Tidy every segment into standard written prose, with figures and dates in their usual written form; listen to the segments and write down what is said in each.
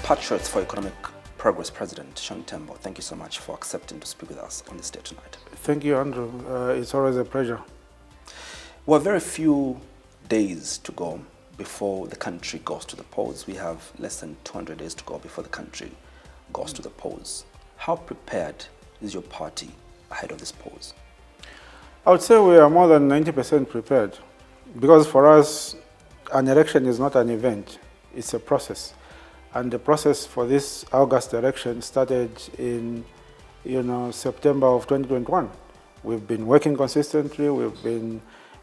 Patriots for Economic Progress President, Tembo, thank you so much for accepting to speak with us on this day tonight. Thank you, Andrew. It's always a pleasure. We're very few days to go before the country goes to the polls. We have less than 200 days to go before the country goes to the polls. How prepared is your party ahead of this polls? I would say we are more than 90% prepared, because for us, an election is not an event, it's a process. And the process for this August election started in September of 2021. We've been working consistently, we've been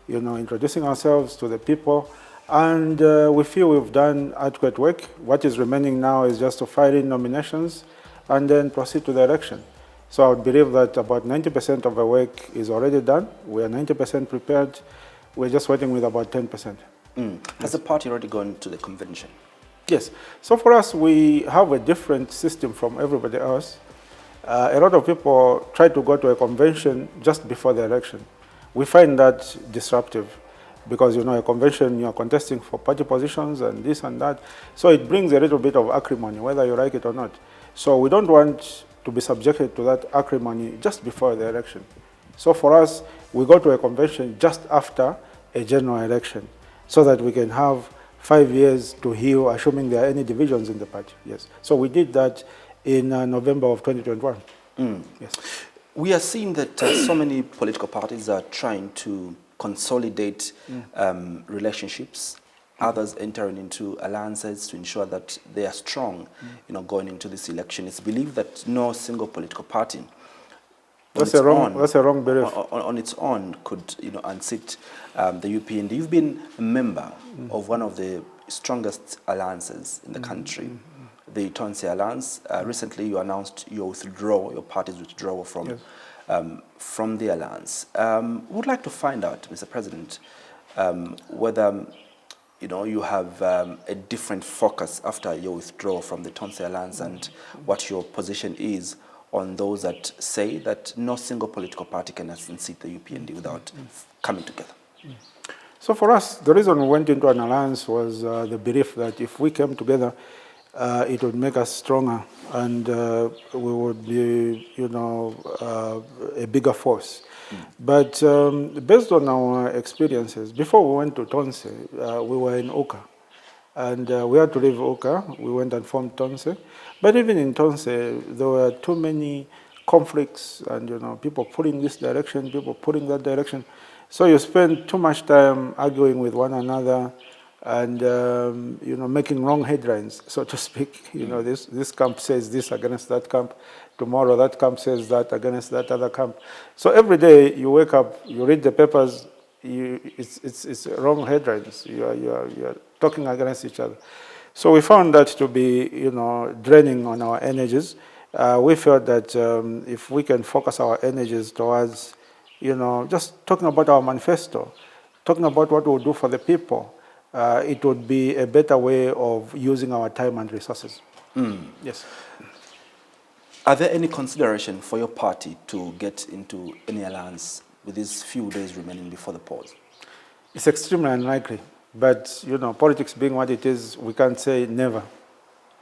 introducing ourselves to the people, and we feel we've done adequate work. What is remaining now is just to file in nominations and then proceed to the election. So I would believe that about 90% of the work is already done. We are 90% prepared. We're just waiting with about 10%. Has the party already gone to the convention? Yes. So for us, we have a different system from everybody else. A lot of people try to go to a convention just before the election. We find that disruptive because, a convention, you're contesting for party positions and this and that. So it brings a little bit of acrimony, whether you like it or not. So we don't want to be subjected to that acrimony just before the election. So for us, we go to a convention just after a general election so that we can have 5 years to heal, assuming there are any divisions in the party. Yes. So we did that in November of 2021. Yes. We are seeing that so many political parties are trying to consolidate relationships, others entering into alliances to ensure that they are strong, going into this election. It's believed that no single political party that's a wrong belief. On its own could unseat the Upnd. You've been a member of one of the strongest alliances in the country, the Tonse Alliance. Recently you announced your withdrawal, your party's withdrawal from the alliance. Would like to find out, Mr. President, whether you have a different focus after your withdrawal from the Tonse Alliance and what your position is on those that say that no single political party can unseat the Upnd without coming together. So for us, the reason we went into an alliance was the belief that if we came together, it would make us stronger and we would be, a bigger force. But based on our experiences, before we went to Tonse, we were in Oka. And we had to leave Oka. We went and formed Tonse. But even in Tonse, there were too many conflicts and, people pulling this direction, people pulling that direction. So you spend too much time arguing with one another and, making wrong headlines, so to speak. This camp says this against that camp. Tomorrow that camp says that against that other camp. So every day you wake up, you read the papers, it's wrong headlines. You are talking against each other. So we found that to be, draining on our energies. We felt that if we can focus our energies towards, just talking about our manifesto, talking about what we'll do for the people, it would be a better way of using our time and resources. Yes. Are there any consideration for your party to get into any alliance with these few days remaining before the polls? It's extremely unlikely. But, politics being what it is, we can't say never.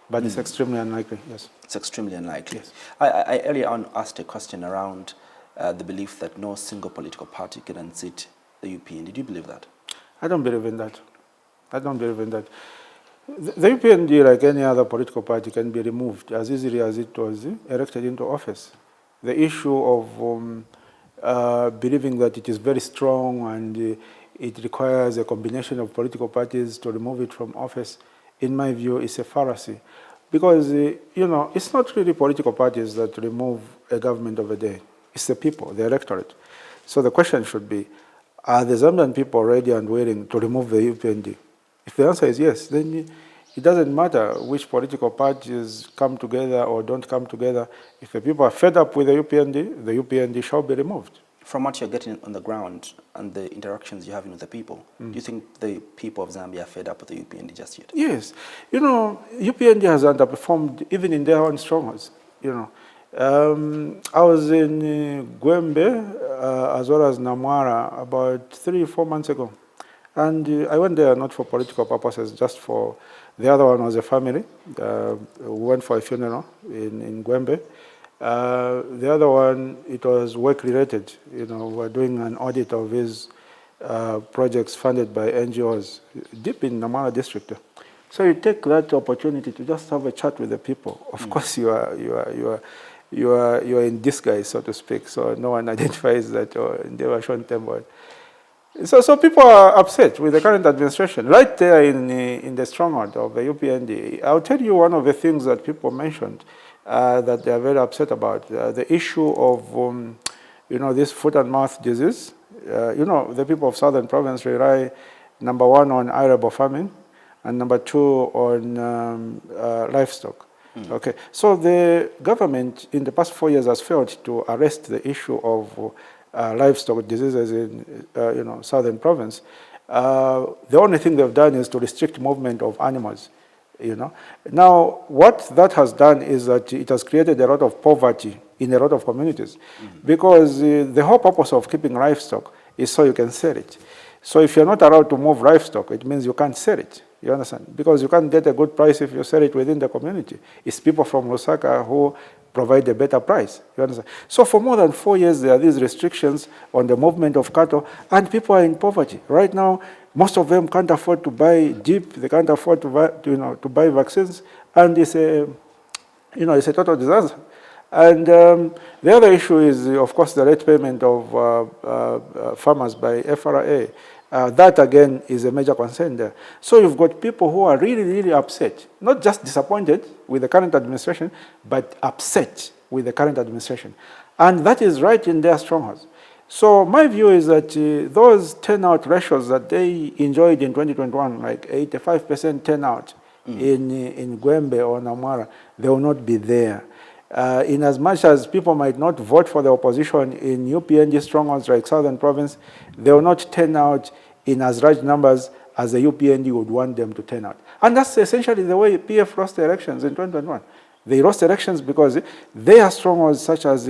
But it's extremely unlikely, yes. It's extremely unlikely. Yes. I earlier on asked a question around the belief that no single political party can unseat the Upnd. Did you believe that? I don't believe in that. I don't believe in that. The Upnd, like any other political party, can be removed as easily as it was elected into office. The issue of believing that it is very strong and it requires a combination of political parties to remove it from office, in my view, is a fallacy. Because, it's not really political parties that remove a government of a day. It's the people, the electorate. So the question should be, are the Zambian people ready and willing to remove the Upnd? If the answer is yes, then it doesn't matter which political parties come together or don't come together. If the people are fed up with the Upnd shall be removed. From what you're getting on the ground and the interactions you're having with the people, do you think the people of Zambia are fed up with the Upnd just yet? Yes. Upnd has underperformed even in their own strongholds. I was in Gwembe as well as Namwara about 3 or 4 months ago. And I went there not for political purposes, just for The other one was a family. We went for a funeral in Gwembe. The other one, it was work-related. You know, we're doing an audit of his projects funded by NGOs deep in Namala district. So you take that opportunity to just have a chat with the people. Of course, you are in disguise, so to speak. So no one identifies that they were shown Tembo. So people are upset with the current administration. Right there in the stronghold of the UPND, I'll tell you one of the things that people mentioned that they are very upset about. The issue of, this foot and mouth disease. The people of Southern Province rely, number one, on arable farming, and number two, on livestock. Okay, so the government in the past 4 years has failed to arrest the issue of livestock diseases in, Southern Province. The only thing they've done is to restrict movement of animals. Now what that has done is that it has created a lot of poverty in a lot of communities, because the whole purpose of keeping livestock is so you can sell it. So if you're not allowed to move livestock, it means you can't sell it. You understand? Because you can't get a good price if you sell it within the community. It's people from Lusaka who provide a better price. You understand? So for more than 4 years, there are these restrictions on the movement of cattle, and people are in poverty. Right now, most of them can't afford to buy jeep, they can't afford to buy vaccines, and it's a total disaster. And the other issue is, of course, the late payment of farmers by FRA. That, again, is a major concern there. So you've got people who are really, really upset, not just disappointed with the current administration, but upset with the current administration. And that is right in their strongholds. So my view is that those turnout ratios that they enjoyed in 2021, like 85% turnout in Gwembe or Namara, they will not be there. In as much as people might not vote for the opposition in UPND strongholds like Southern Province, they will not turn out in as large numbers as the UPND would want them to turn out. And that's essentially the way PF lost the elections in 2021. They lost elections because their strongholds such as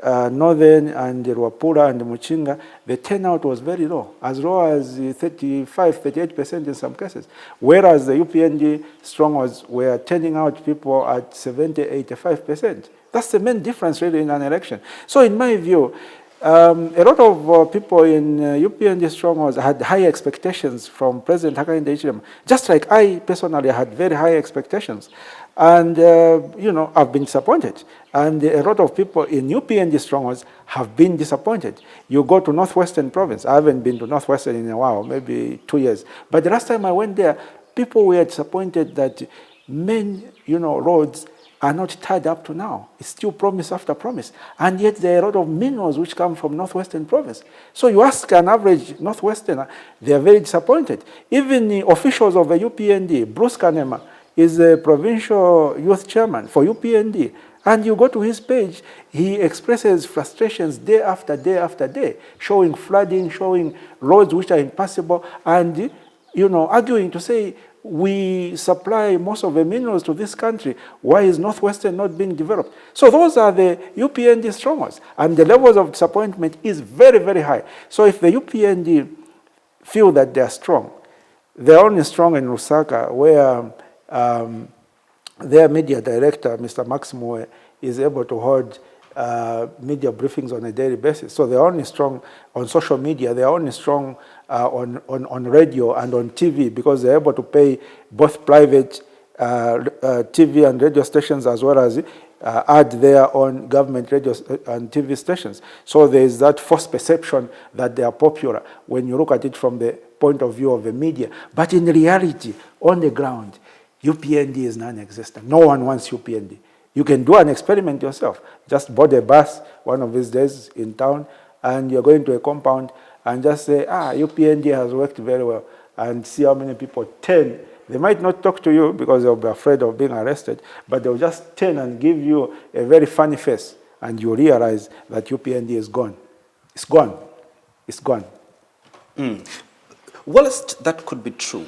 Northern and Ruapura and Muchinga, the turnout was very low as 35, 38% in some cases. Whereas the UPND strongholds were turning out people at 70, 85%. That's the main difference really in an election. So in my view, a lot of people in UPND strongholds had high expectations from President Hakainde Hichilema, just like I personally had very high expectations. And, I've been disappointed. And a lot of people in UPND strongholds have been disappointed. You go to Northwestern Province. I haven't been to Northwestern in a while, maybe 2 years. But the last time I went there, people were disappointed that main, roads are not tied up to now. It's still promise after promise. And yet there are a lot of minerals which come from Northwestern Province. So you ask an average Northwesterner, they are very disappointed. Even the officials of the UPND, Bruce Kanema, is a provincial youth chairman for UPND. And you go to his page, he expresses frustrations day after day after day, showing flooding, showing roads which are impassable, and, arguing to say, we supply most of the minerals to this country. Why is Northwestern not being developed? So those are the UPND strongholds. And the levels of disappointment is very, very high. So if the UPND feel that they are strong, they're only strong in Lusaka, where their media director, Mr. Maximo, is able to hold media briefings on a daily basis. So they're only strong on social media, they're only strong on radio and on TV, because they're able to pay both private TV and radio stations as well as add their own government radio and TV stations. So there is that false perception that they are popular when you look at it from the point of view of the media. But in reality, on the ground, UPND is non-existent. No one wants UPND. You can do an experiment yourself. Just board a bus one of these days in town, and you're going to a compound and just say, UPND has worked very well, and see how many people turn. They might not talk to you because they'll be afraid of being arrested, but they'll just turn and give you a very funny face, and you realize that UPND is gone. It's gone. It's gone. Whilst that could be true,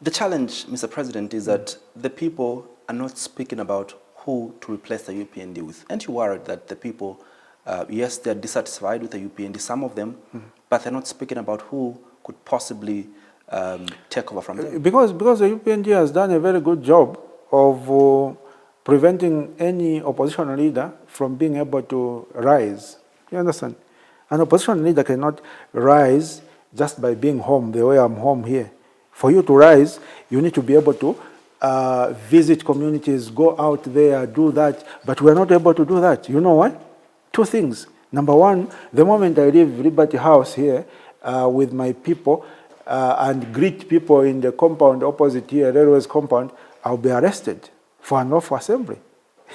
the challenge, Mr. President, is that the people are not speaking about who to replace the UPND with. Aren't you worried that the people, yes, they're dissatisfied with the UPND, some of them, but they're not speaking about who could possibly take over from them? Because the UPND has done a very good job of preventing any opposition leader from being able to rise. You understand? An opposition leader cannot rise just by being home the way I'm home here. For you to rise, you need to be able to visit communities, go out there, do that. But we're not able to do that. You know why? Two things. Number one, the moment I leave Liberty House here with my people and greet people in the compound opposite here, Railways compound, I'll be arrested for unlawful assembly.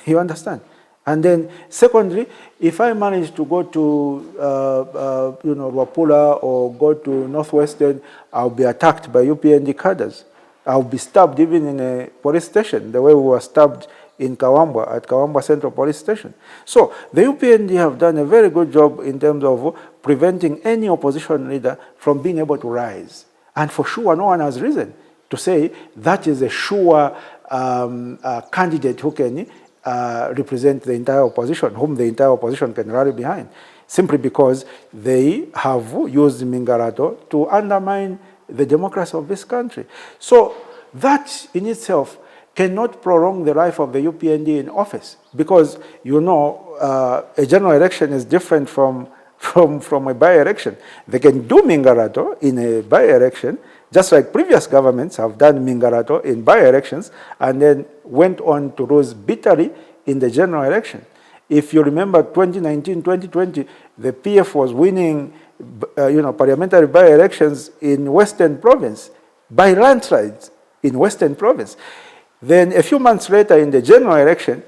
You understand? And then, secondly, if I manage to go to, Wapula or go to Northwestern, I'll be attacked by UPND cadres. I'll be stabbed even in a police station, the way we were stabbed in Kawambwa, at Kawambwa Central Police Station. So, the UPND have done a very good job in terms of preventing any opposition leader from being able to rise. And for sure, no one has reason to say that is a sure candidate who can represent the entire opposition, whom the entire opposition can rally behind, simply because they have used Mingarato to undermine the democracy of this country. So that in itself cannot prolong the life of the UPND in office, because a general election is different from a by-election. They can do Mingarato in a by-election, just like previous governments have done Mingarato in by-elections and then went on to lose bitterly in the general election. If you remember 2019, 2020, the PF was winning parliamentary by-elections in Western Province by landslides in Western Province. Then a few months later in the general election,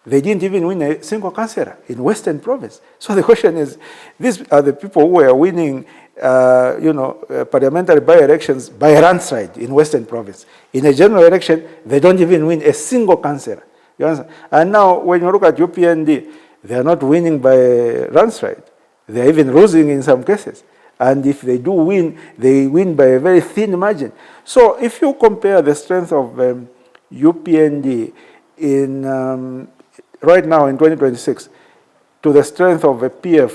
they didn't even win a single councillor in Western Province. So the question is, these are the people who are winning parliamentary by-elections by a landslide in Western Province. In a general election, they don't even win a single councillor. You understand? And now, when you look at UPND, they are not winning by a landslide. They are even losing in some cases. And if they do win, they win by a very thin margin. So if you compare the strength of UPND right now in 2026 to the strength of the PF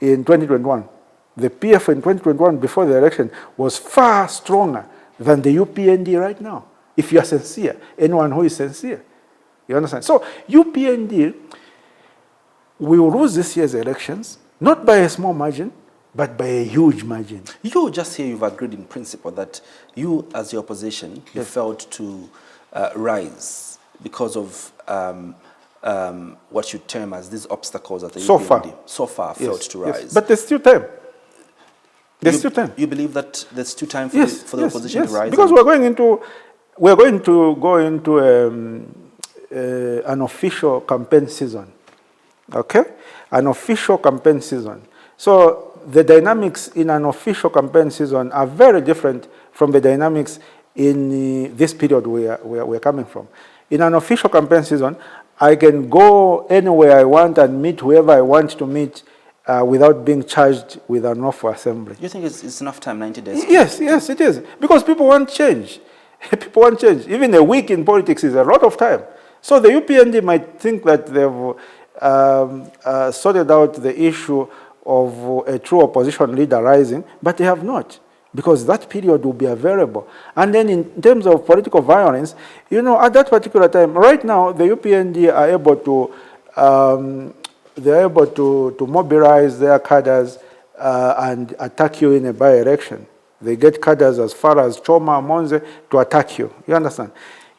in 2021, the PF in 2021 before the election was far stronger than the UPND right now, if you are sincere, anyone who is sincere. You understand? So UPND will lose this year's elections, not by a small margin, but by a huge margin. You just here, you've agreed in principle that you, as the opposition, you failed to rise because of what you term as these obstacles that the UPND so far failed to rise. Yes. But there's still time. There's still time. You believe that there's still time for the opposition to rise? Because we're going to go into an official campaign season. Okay? An official campaign season. So the dynamics in an official campaign season are very different from the dynamics in this period we're coming from. In an official campaign season, I can go anywhere I want and meet whoever I want to meet without being charged with an unlawful assembly. You think it's enough time, 90 days? Yes, it is. Because people want change. People want change. Even a week in politics is a lot of time. So the UPND might think that they've sorted out the issue of a true opposition leader rising, but they have not, because that period will be available. And then in terms of political violence, at that particular time, right now, the UPND are able to mobilize their cadres and attack you in a by-election. They get cadres as far as Choma, Monze to attack you. You understand?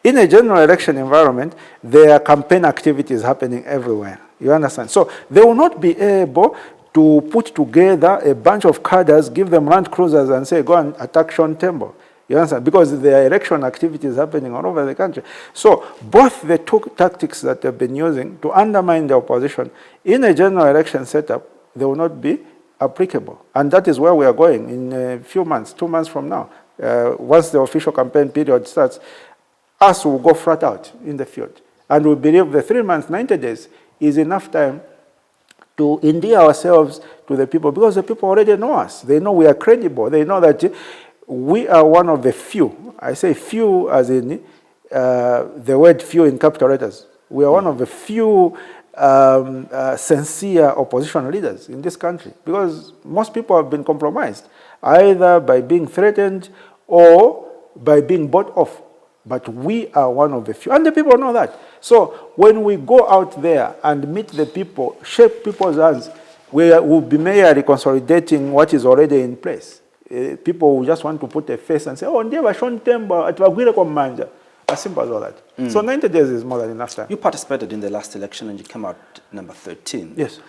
In a general election environment, there are campaign activities happening everywhere. You understand? So they will not be able to put together a bunch of cadres, give them Land Cruisers and say, go and attack Tembo. You understand? Because there are election activities happening all over the country. So both the two tactics that they've been using to undermine the opposition in a general election setup, they will not be applicable. And that is where we are going in a few months, 2 months from now. Once the official campaign period starts, us will go flat out in the field. And we believe the 3 months, 90 days is enough time to endear ourselves to the people, because the people already know us. They know we are credible. They know that we are one of the few. I say few as in the word few in capital letters. We are one of the few sincere opposition leaders in this country, because most people have been compromised, either by being threatened or by being bought off. But we are one of the few, and the people know that. So when we go out there and meet the people, shake people's hands, we will be merely consolidating what is already in place. People will just want to put a face and say, oh, ndiye Sean Tembo, atwagwire kwa manja. As simple as all that. So 90 days is more than enough time. You participated in the last election and you came out number 13. Yes.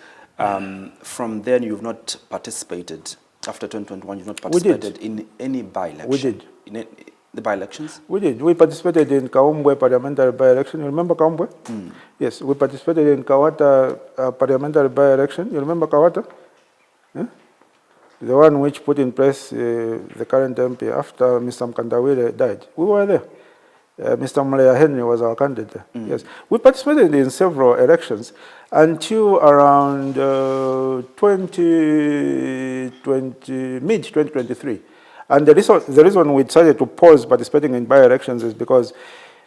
From then you've not participated, after 2021 you've not participated in any by-election. We did. In the by-elections? We did. We participated in Kaumbwe parliamentary by-election. You remember Kaumbwe? Yes. We participated in Kawata parliamentary by-election. You remember Kawata? Yeah? The one which put in place the current MP after Mr. Mkandawire died. We were there. Mr. Mleya Henry was our candidate. Yes. We participated in several elections until around mid-2023. And the reason we decided to pause participating in by-elections is because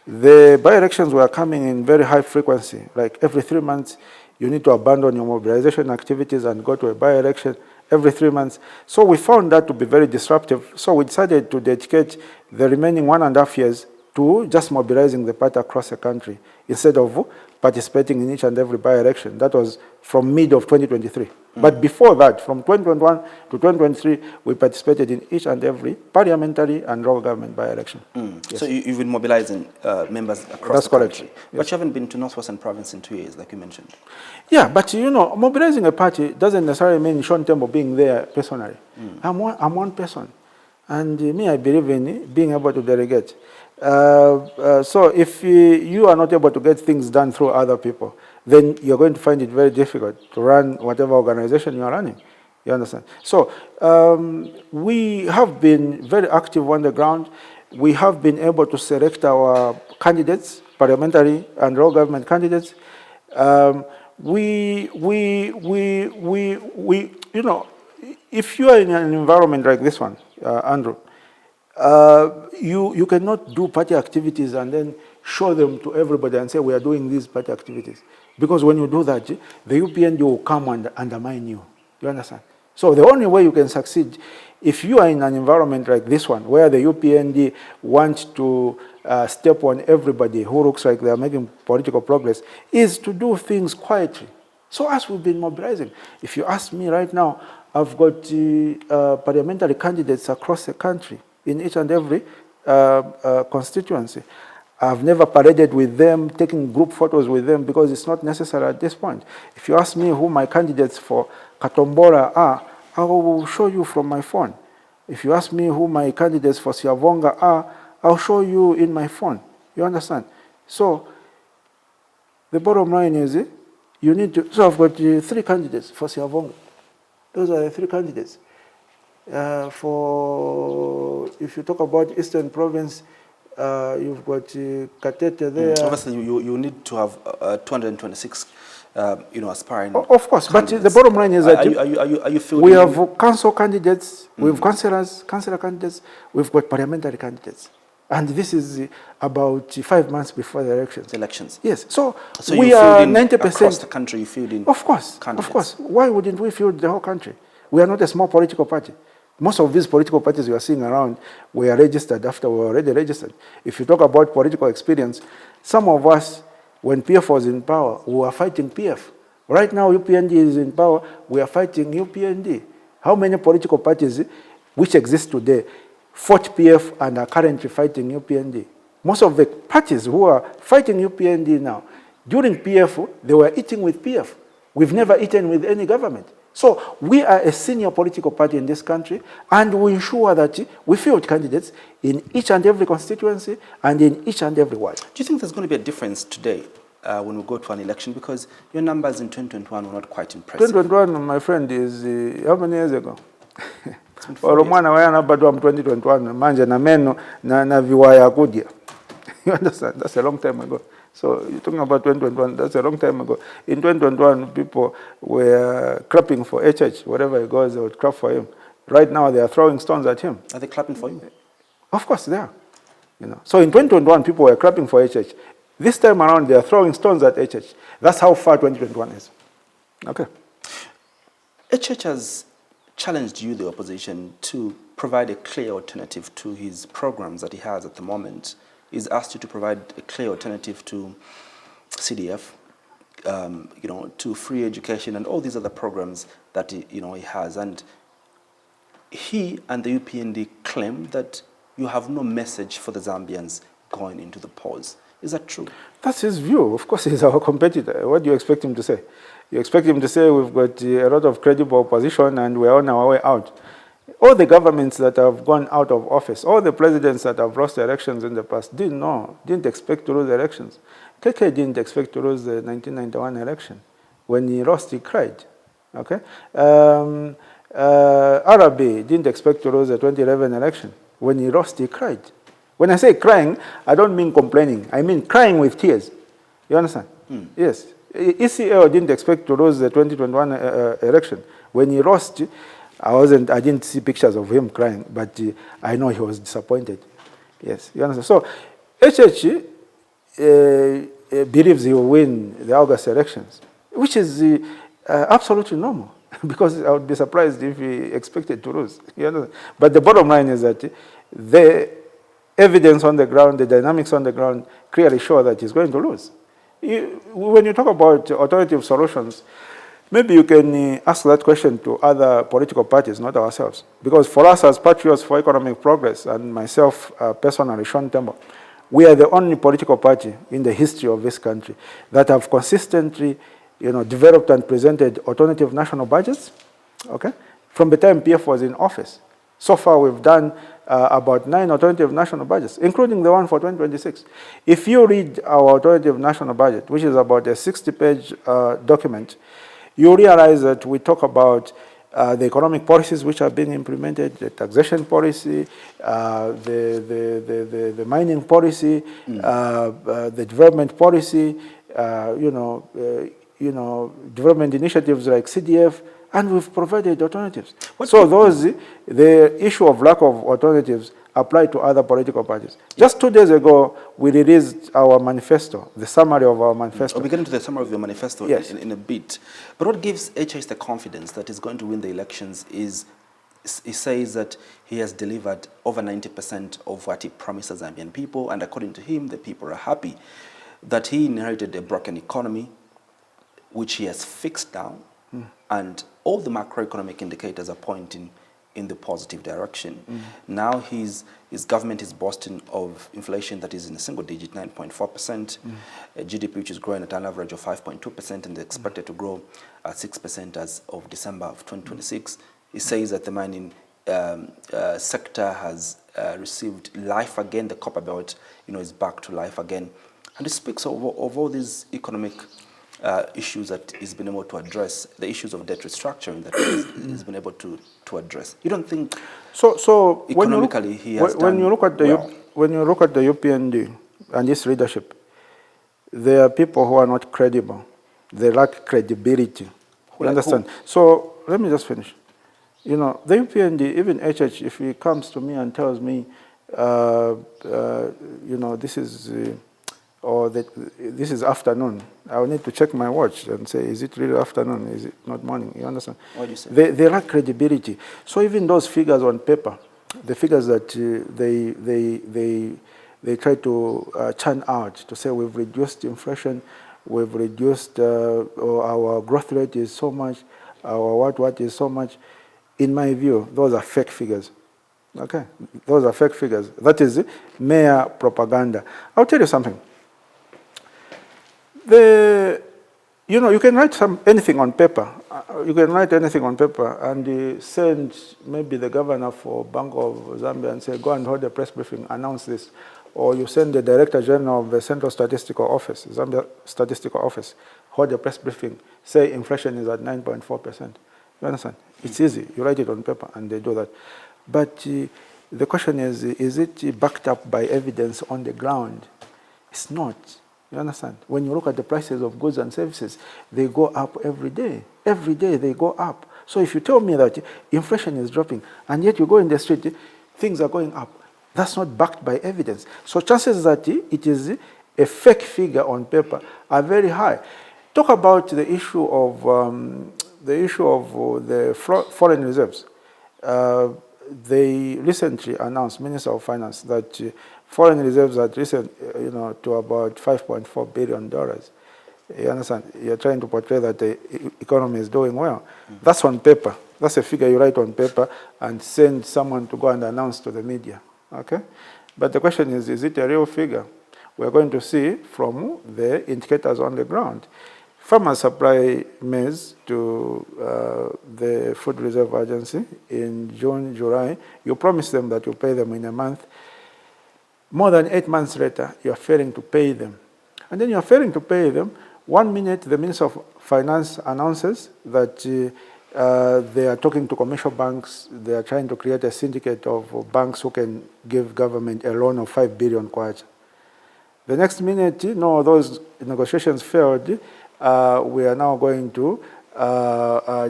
the by-elections were coming in very high frequency. Like every 3 months, you need to abandon your mobilization activities and go to a by-election every 3 months. So we found that to be very disruptive. So we decided to dedicate the remaining 1.5 years to just mobilizing the party across the country instead of participating in each and every by-election. That was from mid of 2023. But before that, from 2021 to 2023, we participated in each and every parliamentary and local government by-election. Yes. So you've been mobilizing members across the country. Yes. But you haven't been to Northwestern Province in 2 years, like you mentioned. Yeah, but you know, mobilizing a party doesn't necessarily mean Sean Tembo being there personally. I'm one person. And me, I believe in being able to delegate. So if you are not able to get things done through other people, then you're going to find it very difficult to run whatever organization you are running. You understand? So we have been very active on the ground. We have been able to select our candidates, parliamentary and local government candidates. You know, if you are in an environment like this one, Andrew, you cannot do party activities and then show them to everybody and say we are doing these party activities. Because when you do that, the UPND will come and undermine you. You understand? So the only way you can succeed, if you are in an environment like this one, where the UPND wants to step on everybody who looks like they are making political progress, is to do things quietly. So as we've been mobilizing, if you ask me right now, I've got parliamentary candidates across the country in each and every constituency. I've never paraded with them, taking group photos with them, because it's not necessary at this point. If you ask me who my candidates for Katombora are, I will show you from my phone. If you ask me who my candidates for Siavonga are, I'll show you in my phone. You understand? So the bottom line is, you need to, so I've got 3 candidates for Siavonga. Those are the 3 candidates. If you talk about Eastern Province, you've got Katete there. Obviously, you need to have 226, aspiring. Of course, candidates. But the bottom line is that are you we have council candidates, we have councillor candidates, we've got parliamentary candidates. And this is about 5 months before the elections. Elections. Yes. So we are 90%. Across the country, you filled in. Of course. Candidates. Of course. Why wouldn't we fill the whole country? We are not a small political party. Most of these political parties you are seeing around were registered after we were already registered. If you talk about political experience, some of us, when PF was in power, we were fighting PF. Right now, UPND is in power, we are fighting UPND. How many political parties which exist today fought PF and are currently fighting UPND? Most of the parties who are fighting UPND now, during PF, they were eating with PF. We've never eaten with any government. So we are a senior political party in this country, and we ensure that we field candidates in each and every constituency and in each and every ward. Do you think there's going to be a difference today when we go to an election? Because your numbers in 2021 were not quite impressive. 2021, my friend, is how many years ago? It's been 4 years. 2021, manje na meno na viwaya kudia. You understand? That's a long time ago. So you're talking about 2021, that's a long time ago. In 2021, people were clapping for HH. Wherever he goes, they would clap for him. Right now, they are throwing stones at him. Are they clapping for him? Of course they are. So in 2021, people were clapping for HH. This time around, they are throwing stones at HH. That's how far 2021 is. Okay. HH has challenged you, the opposition, to provide a clear alternative to his programs that he has at the moment. He's asked you to provide a clear alternative to CDF, to free education and all these other programs that he has. And he and the UPND claim that you have no message for the Zambians going into the polls. Is that true? That's his view. Of course, he's our competitor. What do you expect him to say? You expect him to say we've got a lot of credible opposition and we're on our way out. All the governments that have gone out of office, all the presidents that have lost elections in the past didn't expect to lose elections. KK didn't expect to lose the 1991 election. When he lost, he cried. Okay? Arabi didn't expect to lose the 2011 election. When he lost, he cried. When I say crying, I don't mean complaining. I mean crying with tears. You understand? Yes. ECL didn't expect to lose the 2021 election. When he lost, I didn't see pictures of him crying, but I know he was disappointed. Yes, you understand? So, HH believes he will win the August elections, which is absolutely normal, because I would be surprised if he expected to lose. You understand? But the bottom line is that the evidence on the ground, the dynamics on the ground, clearly show that he's going to lose. When you talk about alternative solutions, maybe you can ask that question to other political parties, not ourselves. Because for us as Patriots for Economic Progress, and myself personally, Sean Tembo, we are the only political party in the history of this country that have consistently developed and presented alternative national budgets, okay, from the time PF was in office. So far, we've done about 9 alternative national budgets, including the one for 2026. If you read our alternative national budget, which is about a 60-page document, you realize that we talk about the economic policies which are being implemented, the taxation policy, the mining policy, the development policy, development initiatives like CDF, and we've provided alternatives. The issue of lack of alternatives apply to other political parties. Just 2 days ago, we released our manifesto, the summary of our manifesto. We'll get into the summary of your manifesto in a bit. But what gives HS the confidence that he's going to win the elections is he says that he has delivered over 90% of what he promised the Zambian people, and according to him, the people are happy. That he inherited a broken economy, which he has fixed now, and all the macroeconomic indicators are pointing in the positive direction. Now his government is boasting of inflation that is in a single digit, 9.4%, a GDP which is growing at an average of 5.2% and expected to grow at 6% as of December of 2026. He says that the mining sector has received life again. The copper belt, is back to life again. And he speaks of all these economic issues that he's been able to address, the issues of debt restructuring that he's been able to address. You don't think so economically he has done well? When you look at the UPND and its leadership, there are people who are not credible. They lack credibility. You understand? So let me just finish. The UPND, even HH, if he comes to me and tells me, this is this is afternoon, I will need to check my watch and say, is it really afternoon? Is it not morning? You understand? What do you say? They lack credibility. So even those figures on paper, the figures that they try to churn out to say we've reduced inflation, we've reduced our growth rate is so much, our what is so much. In my view, those are fake figures. Okay, those are fake figures. That is mere propaganda. I'll tell you something. You can write anything on paper. You can write anything on paper and send maybe the governor for Bank of Zambia and say, go and hold a press briefing, announce this. Or you send the Director General of the Central Statistical Office, Zambia Statistical Office, hold a press briefing, say inflation is at 9.4%. You understand? It's easy. You write it on paper and they do that. But the question is it backed up by evidence on the ground? It's not. You understand? When you look at the prices of goods and services, they go up every day. Every day they go up. So if you tell me that inflation is dropping, and yet you go in the street, things are going up, that's not backed by evidence. So chances that it is a fake figure on paper are very high. Talk about the issue of the foreign reserves. they recently announced, Minister of Finance, that foreign reserves had risen, to about $5.4 billion. You understand? You're trying to portray that the economy is doing well. That's on paper. That's a figure you write on paper and send someone to go and announce to the media. Okay? But the question is it a real figure? We're going to see from the indicators on the ground. Farmers supply maize to the Food Reserve Agency in June, July. You promise them that you pay them in a month. More than 8 months later, you're failing to pay them. And then you're failing to pay them. 1 minute, the Minister of Finance announces that they are talking to commercial banks. They are trying to create a syndicate of banks who can give government a loan of 5 billion kwacha. The next minute, those negotiations failed. We are now going to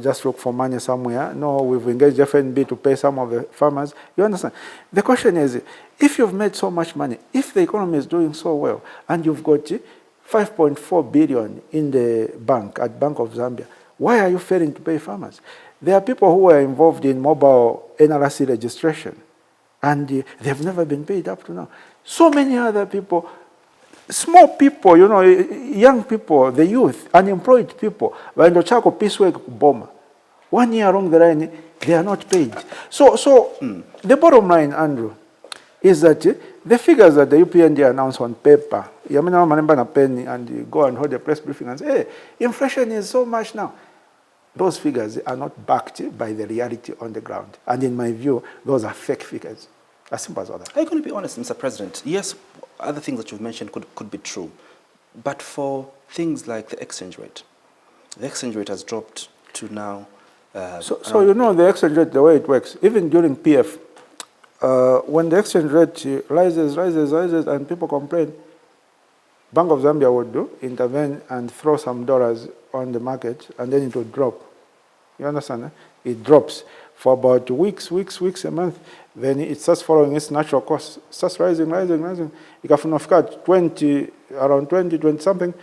just look for money somewhere. No, we've engaged FNB to pay some of the farmers. You understand? The question is, if you've made so much money, if the economy is doing so well, and you've got 5.4 billion in the bank, at Bank of Zambia, why are you failing to pay farmers? There are people who are involved in mobile NRC registration, and they've never been paid up to now. So many other people, small people, young people, the youth, unemployed people, when the Chaco peace work bomb, 1 year along the line, they are not paid. So the bottom line, Andrew, is that the figures that the Upnd announced on paper, and you go and hold a press briefing and say, hey, inflation is so much now. Those figures are not backed by the reality on the ground. And in my view, those are fake figures. As simple as that. Are you going to be honest, Mr. President? Yes, other things that you've mentioned could be true. But for things like the exchange rate has dropped to now. So the exchange rate, the way it works, even during PF, when the exchange rate rises, and people complain, Bank of Zambia would intervene and throw some dollars on the market, and then it would drop. You understand? It drops for about weeks, a month. Then it starts following its natural course. It starts rising. Ikafika around 20 something,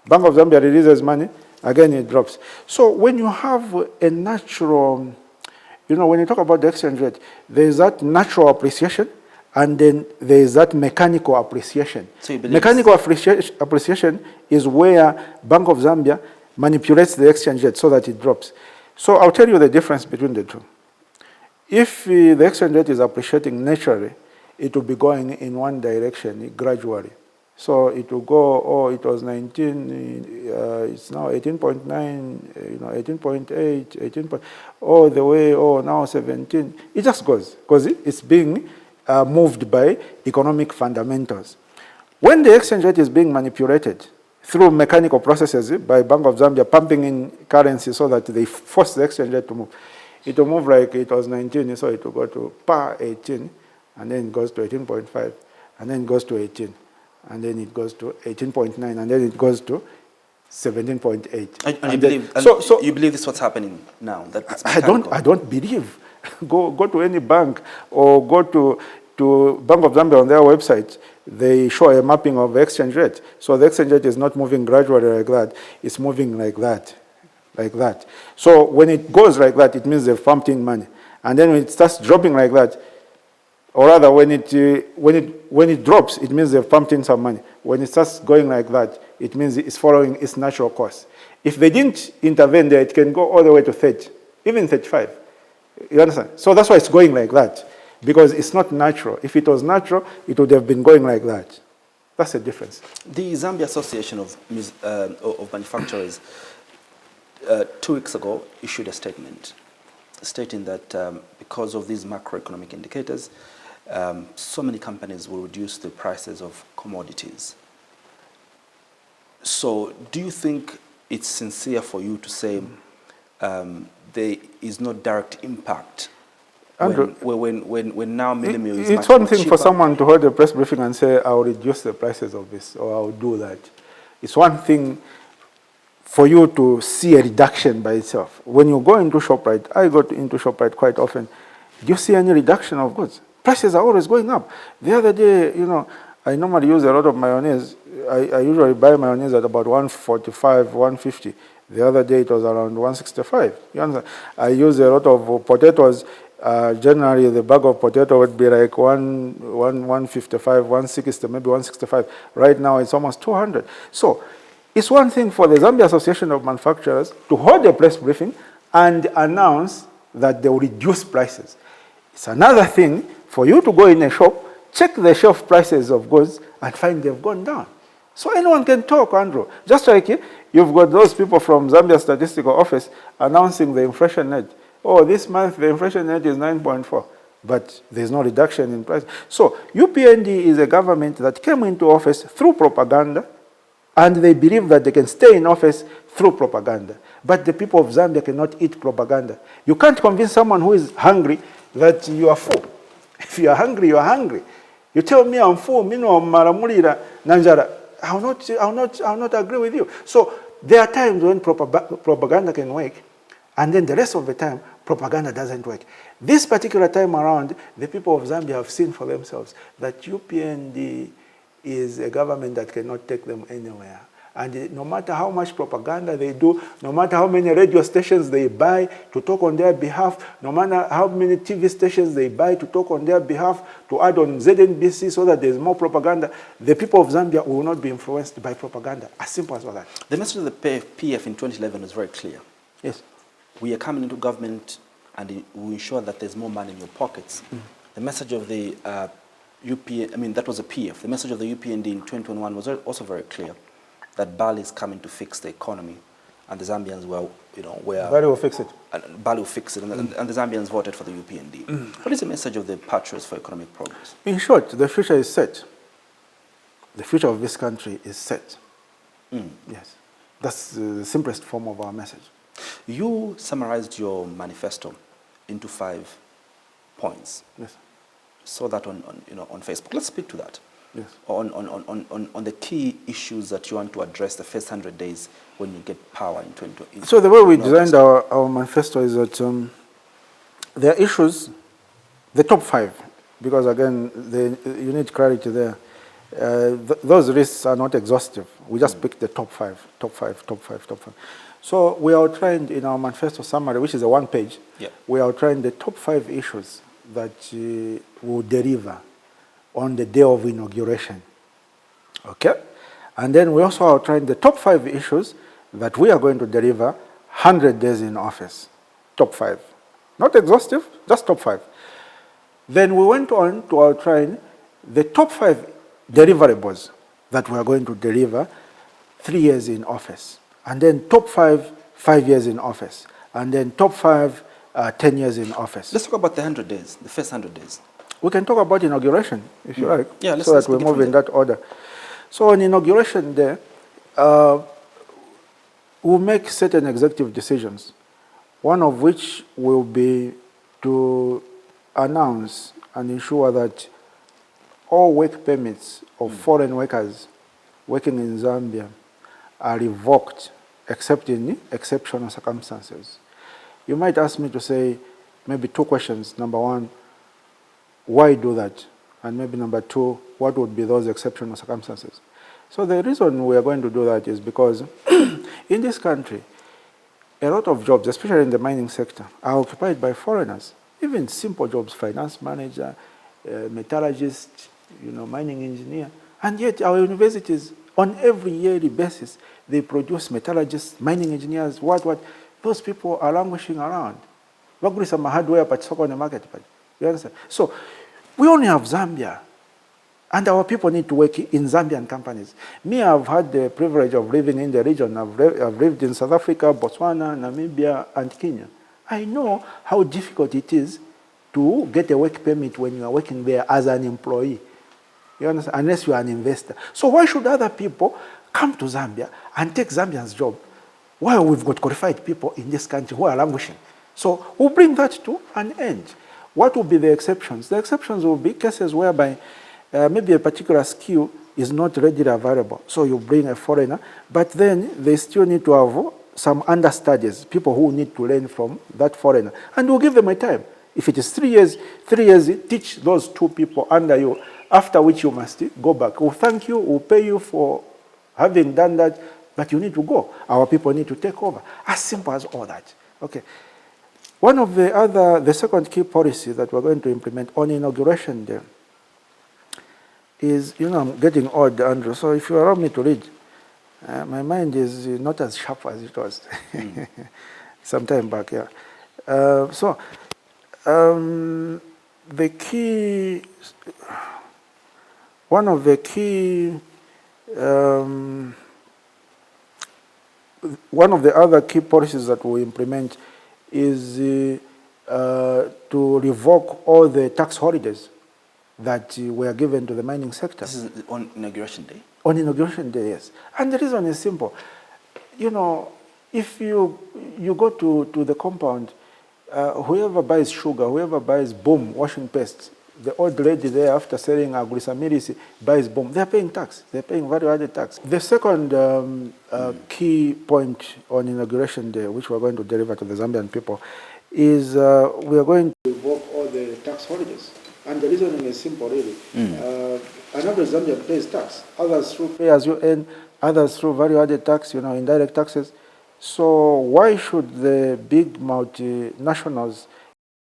Bank of Zambia releases money, again it drops. So when you have a natural, when you talk about the exchange rate, there is that natural appreciation, and then there is that mechanical appreciation. So mechanical appreciation is where Bank of Zambia manipulates the exchange rate so that it drops. So I'll tell you the difference between the two. If the exchange rate is appreciating naturally, it will be going in one direction gradually. So it will go, it was 19, it's now 18.9, 18.8, 18, all the way, now 17. It just goes, because it's being moved by economic fundamentals. When the exchange rate is being manipulated through mechanical processes by Bank of Zambia pumping in currency so that they force the exchange rate to move, it will move like it was 19, so it will go to par 18, and then it goes to 18.5, and then it goes to 18, and then it goes to 18.9, and then it goes to 17.8. And you believe this is what's happening now? That it's I don't believe. Go to any bank or go to Bank of Zambia on their website. They show a mapping of the exchange rate. So the exchange rate is not moving gradually like that. It's moving like that. So when it goes like that, it means they've pumped in money. And then when it starts dropping like that, or rather when it drops, it means they've pumped in some money. When it starts going like that, it means it's following its natural course. If they didn't intervene there, it can go all the way to 30, even 35. You understand? So that's why it's going like that, because it's not natural. If it was natural, it would have been going like that. That's the difference. The Zambia Association of Manufacturers 2 weeks ago issued a statement stating that because of these macroeconomic indicators, so many companies will reduce the prices of commodities. So do you think it's sincere for you to say there is no direct impact Andrew, when now milling meal is it's much one thing cheaper? for someone to hold a press briefing and say, I'll reduce the prices of this, or I'll do that. It's one thing for you to see a reduction by itself. When you go into ShopRite, I go into ShopRite quite often, do you see any reduction of goods? Prices are always going up. The other day, I normally use a lot of mayonnaise. I usually buy mayonnaise at about 145, 150. The other day it was around 165. You understand? I use a lot of potatoes. Generally, the bag of potato would be like 155, 160, maybe 165. Right now, it's almost 200. So it's one thing for the Zambia Association of Manufacturers to hold a press briefing and announce that they will reduce prices. It's another thing for you to go in a shop, check the shelf prices of goods, and find they've gone down. So anyone can talk, Andrew. Just like you've got those people from Zambia Statistical Office announcing the inflation rate. Oh, this month the inflation rate is 9.4, but there's no reduction in price. So UPND is a government that came into office through propaganda, and they believe that they can stay in office through propaganda. But the people of Zambia cannot eat propaganda. You can't convince someone who is hungry that you are full. If you are hungry, you are hungry. You tell me I'm full, maramulira nanjara. I'll not agree with you. So there are times when propaganda can work, and then the rest of the time, propaganda doesn't work. This particular time around, the people of Zambia have seen for themselves that UPND is a government that cannot take them anywhere. And no matter how much propaganda they do, no matter how many radio stations they buy to talk on their behalf, no matter how many TV stations they buy to talk on their behalf, to add on ZNBC so that there's more propaganda, the people of Zambia will not be influenced by propaganda. As simple as that. The message of the PF in 2011 was very clear. Yes. We are coming into government and we ensure that there's more money in your pockets. The message of the that was a PF. The message of the UPND in 2021 was also very clear, that Bali is coming to fix the economy, and the Zambians were. Bali will fix it. Bali will fix it, and the Zambians voted for the UPND. What is the message of the patriots for economic progress? In short, the future is set. The future of this country is set. Yes. That's the simplest form of our message. You summarized your manifesto into 5 points. Yes. Saw that on Facebook. Let's speak to that. Yes. On the key issues that you want to address the first 100 days when you get power in 2020. So the way we designed our manifesto is that there are issues, the top 5, because again, you need clarity there. Those lists are not exhaustive. We just picked the top 5. So we outlined in our manifesto summary, which is a 1 page, we outlined the top 5 issues that will deliver on the day of inauguration. Okay? And then we also outlined the top 5 issues that we are going to deliver 100 days in office. Top 5. Not exhaustive, just top 5. Then we went on to outline the top 5 deliverables that we are going to deliver 3 years in office. And then top 5, 5 years in office. And then top 5, 10 years in office. Let's talk about the 100 days, the first 100 days. We can talk about inauguration, if you like, yeah, so that we move in that order. So on inauguration day, we'll make certain executive decisions, one of which will be to announce and ensure that all work permits of foreign workers working in Zambia are revoked, except in exceptional circumstances. You might ask me to say maybe 2 questions. Number 1, why do that? And maybe number 2, what would be those exceptional circumstances? So the reason we are going to do that is because in this country, a lot of jobs, especially in the mining sector, are occupied by foreigners. Even simple jobs, finance manager, metallurgist, mining engineer. And yet our universities, on every yearly basis, they produce metallurgists, mining engineers, what. Those people are languishing around. Some hardware on the market. You understand? So we only have Zambia, and our people need to work in Zambian companies. Me, I've had the privilege of living in the region. I've lived in South Africa, Botswana, Namibia, and Kenya. I know how difficult it is to get a work permit when you are working there as an employee. You understand? Unless you are an investor. So why should other people come to Zambia and take Zambians' job while we've got qualified people in this country who are languishing? So we'll bring that to an end. What will be the exceptions? The exceptions will be cases whereby maybe a particular skill is not readily available. So you bring a foreigner, but then they still need to have some understudies, people who need to learn from that foreigner. And we'll give them a time. If it is 3 years, teach those 2 people under you, after which you must go back. We'll thank you, we'll pay you for having done that, but you need to go. Our people need to take over. As simple as all that. Okay. One of the second key policy that we're going to implement on Inauguration Day is, I'm getting old, Andrew, so if you allow me to read, my mind is not as sharp as it was some time back, yeah. The key, one of the key, one of the other key policies that we implement is to revoke all the tax holidays that were given to the mining sector. This is on Inauguration Day? On Inauguration Day, yes. And the reason is simple. If you go to the compound, whoever buys sugar, whoever buys boom, washing paste, the old lady there after selling agrisamiris buys boom, they're paying tax. They're paying value-added tax. The second key point on Inauguration Day, which we're going to deliver to the Zambian people, is we are going to revoke all the tax holidays. And the reasoning is simple, really. Another Zambian pays tax. Others through pay as you earn, others through value-added tax, indirect taxes. So why should the big multinationals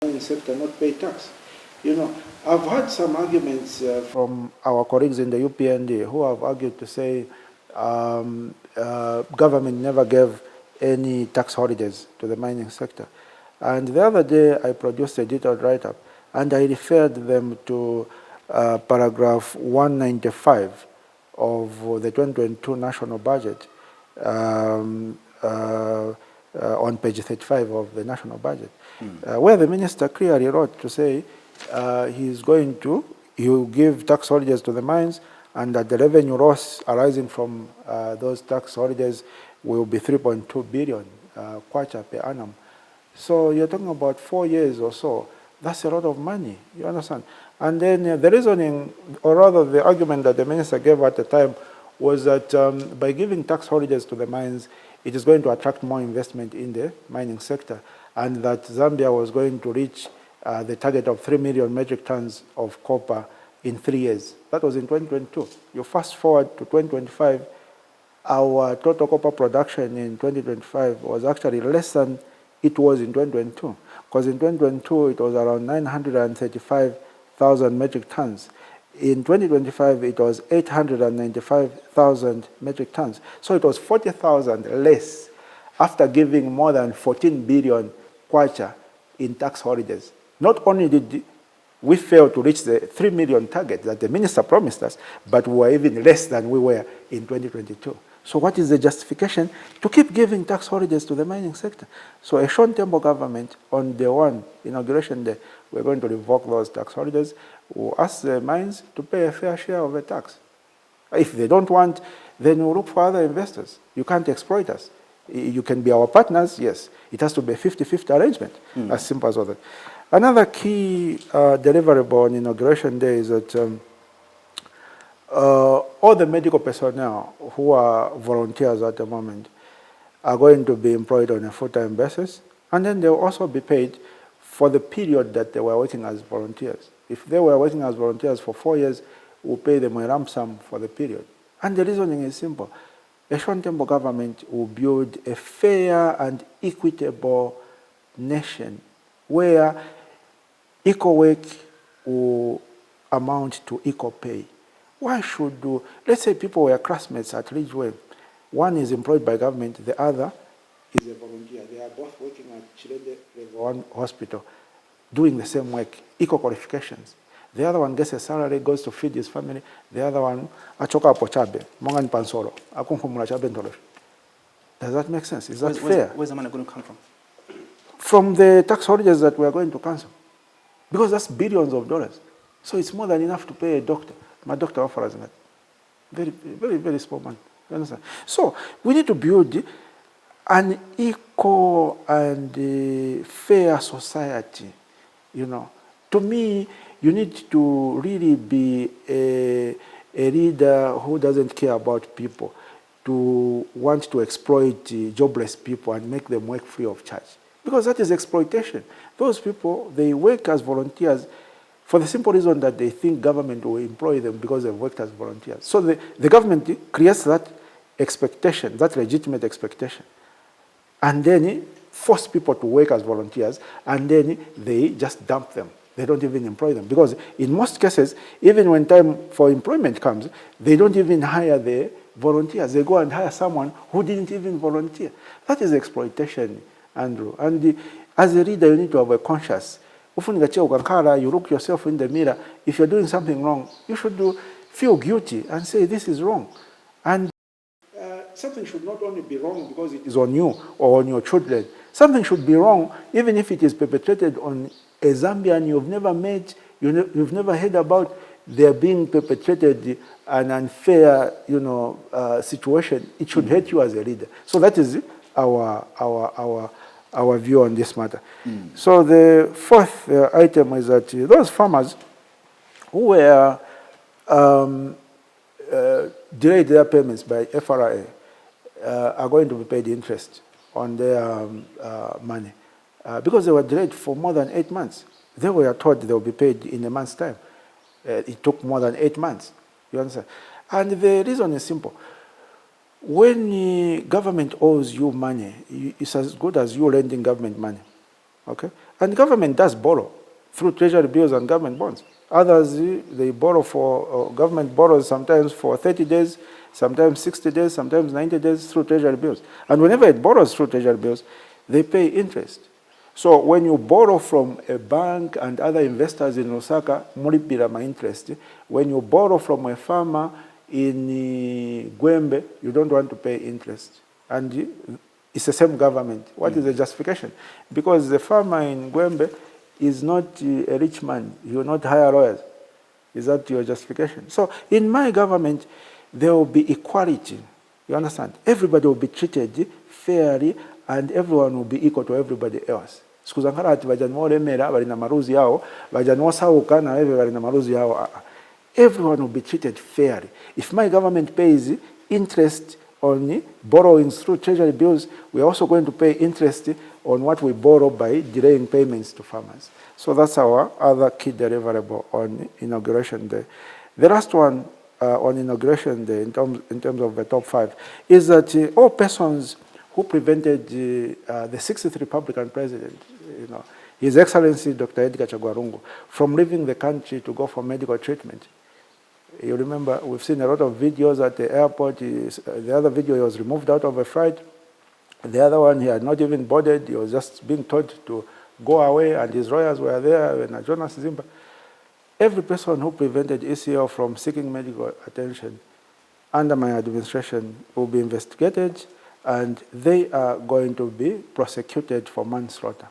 in the sector not pay tax? I've had some arguments from our colleagues in the Upnd who have argued to say government never gave any tax holidays to the mining sector. And the other day I produced a detailed write-up and I referred them to paragraph 195 of the 2022 national budget on page 35 of the national budget, where the minister clearly wrote to say he'll give tax holidays to the mines and that the revenue loss arising from those tax holidays will be 3.2 billion kwacha per annum. So you're talking about 4 years or so. That's a lot of money, you understand? And then the reasoning, or rather the argument that the minister gave at the time was that by giving tax holidays to the mines, it is going to attract more investment in the mining sector, and that Zambia was going to reach the target of 3 million metric tons of copper in 3 years. That was in 2022. You fast forward to 2025, our total copper production in 2025 was actually less than it was in 2022. Because in 2022, it was around 935,000 metric tons. In 2025, it was 895,000 metric tons. So it was 40,000 less after giving more than 14 billion kwacha in tax holidays. Not only did we fail to reach the 3 million target that the minister promised us, but we were even less than we were in 2022. So what is the justification to keep giving tax holidays to the mining sector? So a Tembo government, on day one, Inauguration Day, we're going to revoke those tax holidays. We'll ask the mines to pay a fair share of the tax. If they don't want, then we'll look for other investors. You can't exploit us. You can be our partners, yes. It has to be a 50-50 arrangement, as simple as that. Another key deliverable on Inauguration Day is that all the medical personnel who are volunteers at the moment are going to be employed on a full-time basis, and then they'll also be paid for the period that they were working as volunteers. If they were working as volunteers for 4 years, we'll pay them a lump sum for the period. And the reasoning is simple. A Tembo government will build a fair and equitable nation where equal work will amount to equal pay. Why should, let's say people were classmates at Ridgeway. One is employed by government, the other is a volunteer. They are both working at Chilende Level 1 Hospital, doing the same work, equal qualifications. The other one gets a salary, goes to feed his family. The other one, achoka po chabe, mongani pansoro, akunkumula chabe ntolo. Does that make sense? Is that fair? Where's the money going to come from? From the tax holidays that we are going to cancel. Because that's billions of dollars. So it's more than enough to pay a doctor. My doctor offers that. Very, very, very small money. You understand? So we need to build an equal and fair society. To me, you need to really be a leader who doesn't care about people, to want to exploit jobless people and make them work free of charge. Because that is exploitation. Those people, they work as volunteers for the simple reason that they think government will employ them because they've worked as volunteers. So the government creates that expectation, that legitimate expectation. And then force people to work as volunteers, and then they just dump them. They don't even employ them. Because in most cases, even when time for employment comes, they don't even hire the volunteers. They go and hire someone who didn't even volunteer. That is exploitation, Andrew. And as a leader, you need to have a conscience. You look yourself in the mirror. If you're doing something wrong, you should feel guilty and say, this is wrong. And something should not only be wrong because it is on you or on your children. Something should be wrong even if it is perpetrated on a Zambian you've never met, you've never heard about. They're being perpetrated an unfair, situation. It should hurt you as a leader. So that is our view on this matter. So the fourth item is that those farmers who were delayed their payments by FRA are going to be paid interest on their money. Because they were delayed for more than 8 months. They were told they will be paid in a month's time. It took more than 8 months. You understand? And the reason is simple. When the government owes you money, it's as good as you lending government money. Okay? And government does borrow through treasury bills and government bonds. Others, they borrow for, government borrows sometimes for 30 days, sometimes 60 days, sometimes 90 days through treasury bills. And whenever it borrows through treasury bills, they pay interest. So when you borrow from a bank and other investors in Lusaka, mulipira ma interest. When you borrow from a farmer in Gwembe, you don't want to pay interest. And it's the same government. What is the justification? Because the farmer in Gwembe is not a rich man. You will not hire lawyers. Is that your justification? So in my government, there will be equality. You understand? Everybody will be treated fairly and everyone will be equal to everybody else. Everyone will be treated fairly. If my government pays interest on borrowings through treasury bills, we are also going to pay interest on what we borrow by delaying payments to farmers. So that's our other key deliverable on Inauguration Day. The last one on Inauguration Day, in terms of the top 5, is that all persons who prevented the 60th Republican president, His Excellency Dr. Edgar Chagwarungu, from leaving the country to go for medical treatment. You remember, we've seen a lot of videos at the airport. The other video, he was removed out of a flight. The other one, he had not even boarded. He was just being told to go away, and his lawyers were there, and Jonas Zimba. Every person who prevented ECL from seeking medical attention under my administration will be investigated, and they are going to be prosecuted for manslaughter.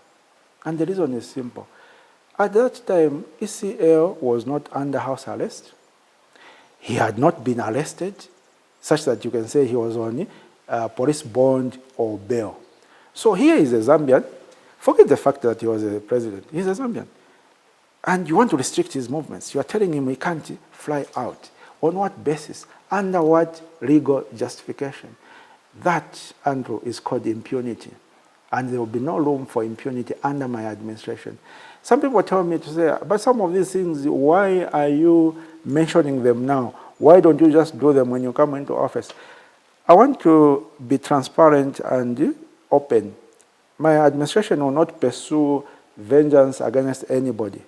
And the reason is simple. At that time, ECL was not under house arrest. He had not been arrested, such that you can say he was on police bond or bail. So here is a Zambian. Forget the fact that he was a president. He's a Zambian. And you want to restrict his movements. You are telling him he can't fly out. On what basis? Under what legal justification? That, Andrew, is called impunity. And there will be no room for impunity under my administration. Some people tell me to say, but some of these things, why are you mentioning them now? Why don't you just do them when you come into office? I want to be transparent and open. My administration will not pursue vengeance against anybody.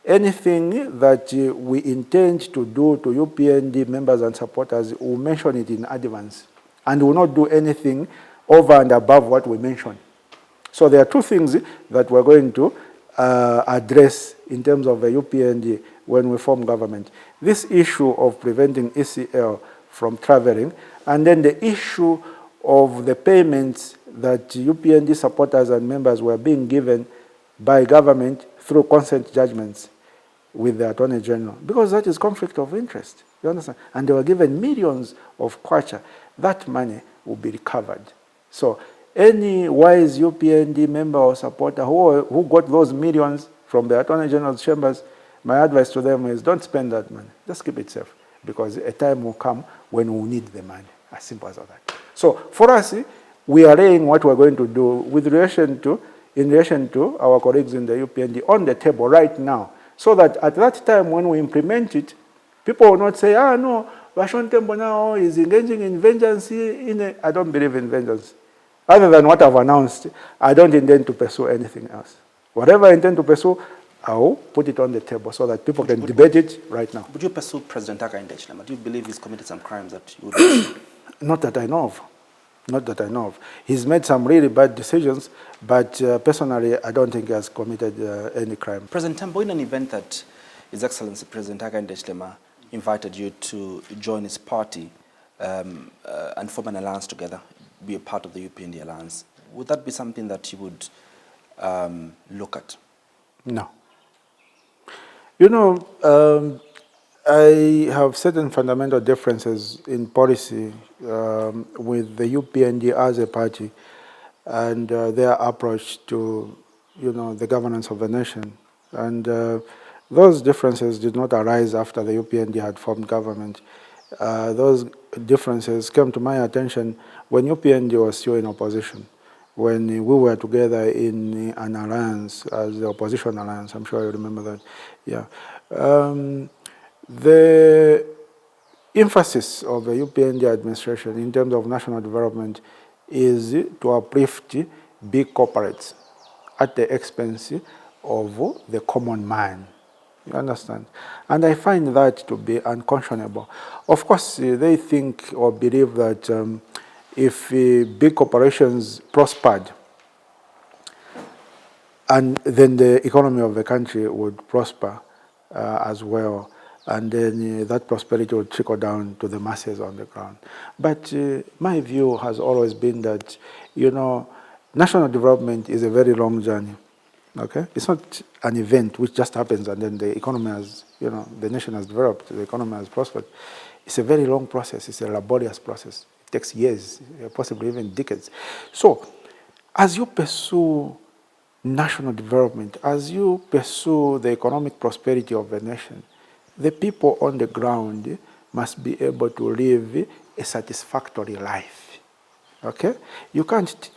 Anything that we intend to do to UPND members and supporters, we'll mention it in advance. And will not do anything over and above what we mentioned. So there are two things that we're going to address in terms of the UPND when we form government. This issue of preventing ECL from traveling, and then the issue of the payments that UPND supporters and members were being given by government through consent judgments with the Attorney General, because that is conflict of interest. You understand? And they were given millions of kwacha. That money will be recovered. So any wise UPND member or supporter who got those millions from the Attorney General's chambers, my advice to them is don't spend that money. Just keep it safe, because a time will come when we'll need the money. As simple as that. So for us, we are laying what we're going to do with relation to, in relation to our colleagues in the UPND on the table right now, so that at that time when we implement it, people will not say, no, Tembo now is engaging in vengeance. I don't believe in vengeance. Other than what I've announced, I don't intend to pursue anything else. Whatever I intend to pursue, I will put it on the table so that people can debate it right now. Would you pursue President Hakainde Hichilema? Do you believe he's committed some crimes that you would pursue? Not that I know of. Not that I know of. He's made some really bad decisions, but personally, I don't think he has committed any crime. President Tembo, in an event that His Excellency President Hakainde Hichilema invited you to join his party and form an alliance together, be a part of the Upnd alliance, would that be something that you would look at? No. You know, I have certain fundamental differences in policy with the Upnd as a party and their approach to, you know, the governance of the nation. And those differences did not arise after the Upnd had formed government. Those differences came to my attention when Upnd was still in opposition, when we were together in an alliance as the opposition alliance. I'm sure you remember that. Yeah. The emphasis of the Upnd administration in terms of national development is to uplift big corporates at the expense of the common man. You understand? And I find that to be unconscionable. Of course, they think or believe that if big corporations prospered, and then the economy of the country would prosper as well, and then that prosperity would trickle down to the masses on the ground. But my view has always been that, you know, national development is a very long journey. Okay, it's not an event which just happens and then the economy has, you know, the nation has developed, the economy has prospered. It's a very long process. It's a laborious process. It takes years, possibly even decades. So, as you pursue national development, as you pursue the economic prosperity of the nation, the people on the ground must be able to live a satisfactory life. Okay, you can't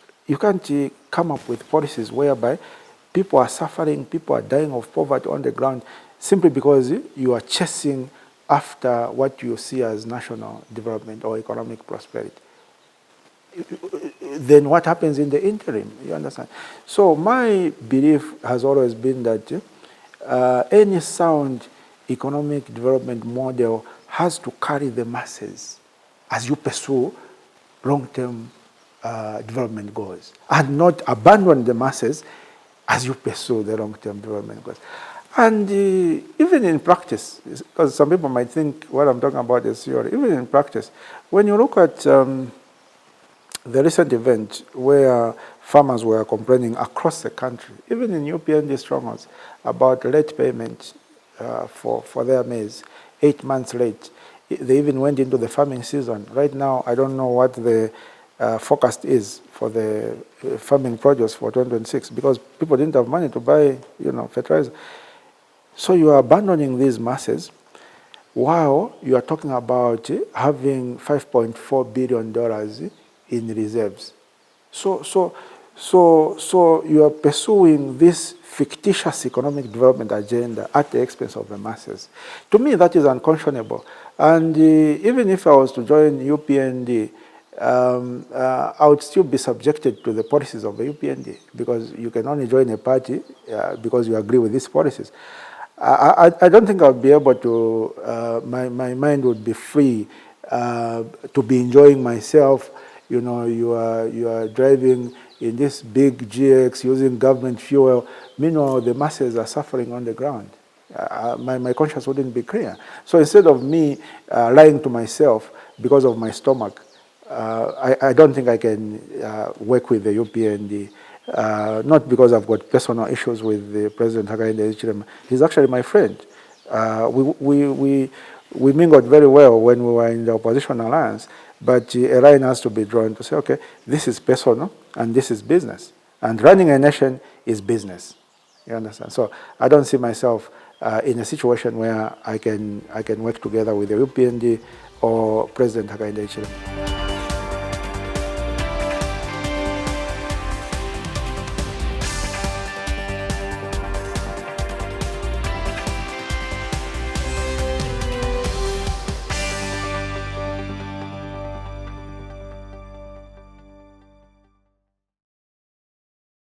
come up with policies whereby people are suffering, people are dying of poverty on the ground simply because you are chasing after what you see as national development or economic prosperity. Then what happens in the interim? You understand? So my belief has always been that any sound economic development model has to carry the masses as you pursue long-term development goals and not abandon the masses as you pursue the long-term development goals. And even in practice, because some people might think what I'm talking about is theory, even in practice, when you look at the recent event where farmers were complaining across the country, even in Upnd strongholds, about late payment for their maize, 8 months late. They even went into the farming season. Right now, I don't know what the forecast is for the farming produce for 2026 because people didn't have money to buy, you know, fertilizer. So you are abandoning these masses while you are talking about having $5.4 billion in reserves. So you are pursuing this fictitious economic development agenda at the expense of the masses. To me, that is unconscionable. And even if I was to join Upnd, I would still be subjected to the policies of the Upnd because you can only join a party because you agree with these policies. I don't think I would be able to, my mind would be free to be enjoying myself. You know, you are driving in this big GX using government fuel. Meanwhile, the masses are suffering on the ground. My conscience wouldn't be clear. So instead of me lying to myself because of my stomach, I don't think I can work with the Upnd. Not because I've got personal issues with the President Hakainde Hichilema. He's actually my friend. We mingled very well when we were in the opposition alliance, but a line has to be drawn to say, okay, this is personal and this is business. And running a nation is business. You understand? So I don't see myself in a situation where I can work together with the Upnd or President Hakainde Hichilema.